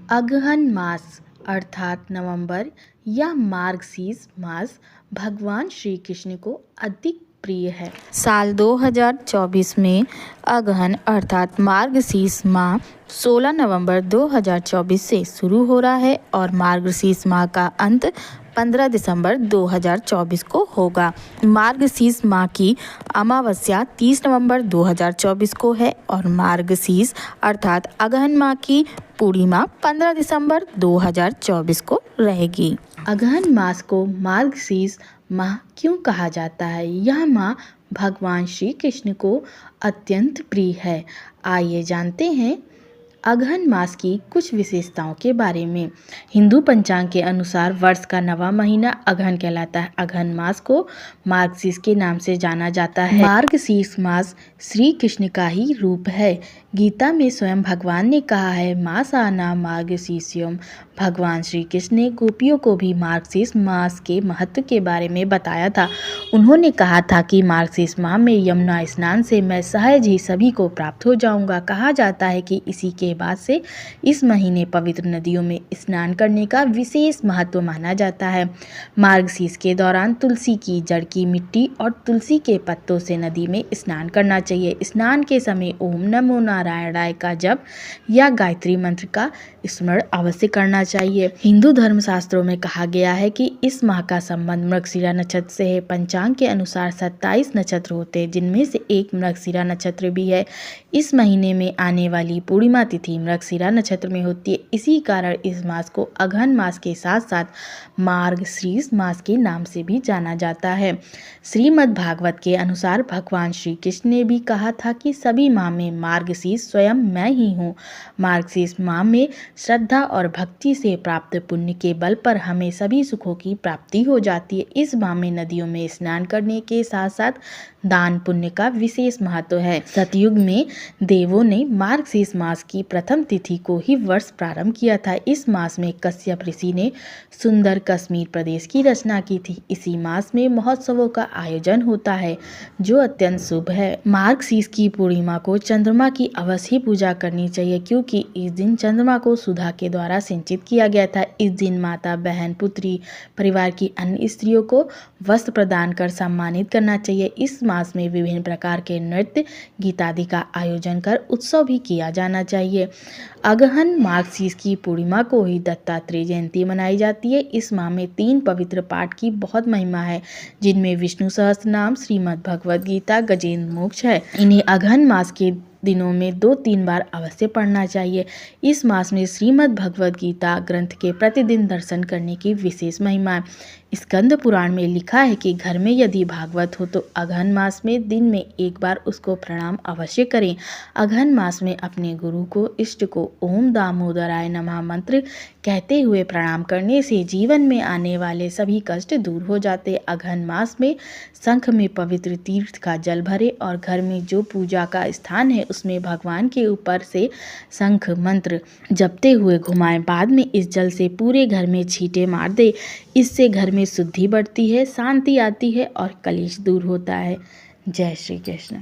अगहन मास अर्थात नवंबर या मार्गशीर्ष मास भगवान श्री कृष्ण को अधिक प्रिय है। साल 2024 में अगहन अर्थात मार्गशीर्ष माह 16 नवंबर 2024 से शुरू हो रहा है और मार्गशीर्ष माह का अंत 15 दिसंबर 2024 को होगा। मार्गशीर्ष माह की अमावस्या 30 नवंबर 2024 को है और मार्गशीर्ष अर्थात अगहन माह की पूर्णिमा 15 दिसंबर 2024 को रहेगी। अगहन मास को मार्गशीर्ष माह क्यों कहा जाता है? यह माह भगवान श्री कृष्ण को अत्यंत प्रिय है। आइए जानते हैं अगहन मास की कुछ विशेषताओं के बारे में। हिंदू पंचांग के अनुसार वर्ष का नवा महीना अगहन कहलाता है। अगहन मास को मार्गशीर्ष के नाम से जाना जाता है। मार्गशीर्ष मास श्री कृष्ण का ही रूप है। गीता में स्वयं भगवान ने कहा है, मासाना मार्गशीर्षम। भगवान श्री कृष्ण ने गोपियों को भी मार्गशीर्ष मास के महत्व के बारे में बताया था। उन्होंने कहा था कि मार्गशीर्ष माह में यमुना स्नान से मैं सहज ही सभी को प्राप्त हो जाऊंगा। कहा जाता है कि इसी के बाद से इस महीने पवित्र नदियों में स्नान करने का विशेष महत्व माना जाता है। मार्गशीर्ष के दौरान तुलसी की जड़ की मिट्टी और तुलसी के पत्तों से नदी में स्नान करना चाहिए। स्नान के समय ओम नमो नारायणाय का जप या गायत्री मंत्र का स्मरण अवश्य करना चाहिए। हिंदू धर्म शास्त्रों में कहा गया है कि इस माह का संबंध मृगशिरा नक्षत्र से है। पंचांग के अनुसार 27 नक्षत्र होते हैं, जिनमें से एक मृगशिरा नक्षत्र भी है। इस महीने में आने वाली पूर्णिमा तिथि मृगशिरा नक्षत्र में होती है। इसी कारण इस मास को अगहन मास के साथ साथ मार्गशीर्ष मास के नाम से भी जाना जाता है। श्रीमद् भागवत के अनुसार भगवान श्री कृष्ण ने भी कहा था कि सभी माह में मार्गशीर्ष स्वयं मैं ही हूँ। मार्गशीर्ष माह में श्रद्धा और भक्ति से प्राप्त पुण्य के बल पर हमें सभी सुखों की प्राप्ति हो जाती है। इस माह में नदियों में स्नान करने के साथ साथ दान पुण्य का विशेष महत्व है। सतयुग में देवों ने मार्गशीर्ष मास की प्रथम तिथि को ही वर्ष प्रारंभ किया था। इस मास में कश्यप ऋषि ने सुंदर कश्मीर प्रदेश की रचना की थी। इसी मास में महोत्सवों का आयोजन होता है, जो अत्यंत शुभ है। मार्गशीर्ष की पूर्णिमा को चंद्रमा की अवश्य ही पूजा करनी चाहिए, क्योंकि इस दिन चंद्रमा को सुधा के द्वारा सिंचित किया गया था। इस दिन माता, बहन, पुत्री, परिवार की अन्य स्त्रियों को वस्त्र प्रदान कर सम्मानित करना चाहिए। इस मास में विभिन्न प्रकार के नृत्य, गीत आदि का आयोजन कर उत्सव भी किया जाना चाहिए। अगहन मार्गशीर्ष की पूर्णिमा को ही दत्तात्रेय जयंती मनाई जाती है। इस माह में 3 पवित्र पाठ की बहुत महिमा है, जिनमें विष्णु सहस्त्रनाम, श्रीमद् भगवद गीता, गजेंद्र मोक्ष है। इन्हें अगहन मास के दिनों में 2-3 बार अवश्य पढ़ना चाहिए। इस मास में श्रीमद् भगवद गीता ग्रंथ के प्रतिदिन दर्शन करने की विशेष महिमा है। स्कंद पुराण में लिखा है कि घर में यदि भागवत हो तो अगहन मास में दिन में एक बार उसको प्रणाम अवश्य करें। अगहन मास में अपने गुरु को, इष्ट को ओम दामोदराय नमः मंत्र कहते हुए प्रणाम करने से जीवन में आने वाले सभी कष्ट दूर हो जाते। अगहन मास में शंख में पवित्र तीर्थ का जल भरे और घर में जो पूजा का स्थान है उसमें भगवान के ऊपर से शंख मंत्र जपते हुए घुमाएं। बाद में इस जल से पूरे घर में छींटे मार दे। इससे घर में शुद्धि बढ़ती है, शांति आती है और कलेश दूर होता है। जय श्री कृष्ण।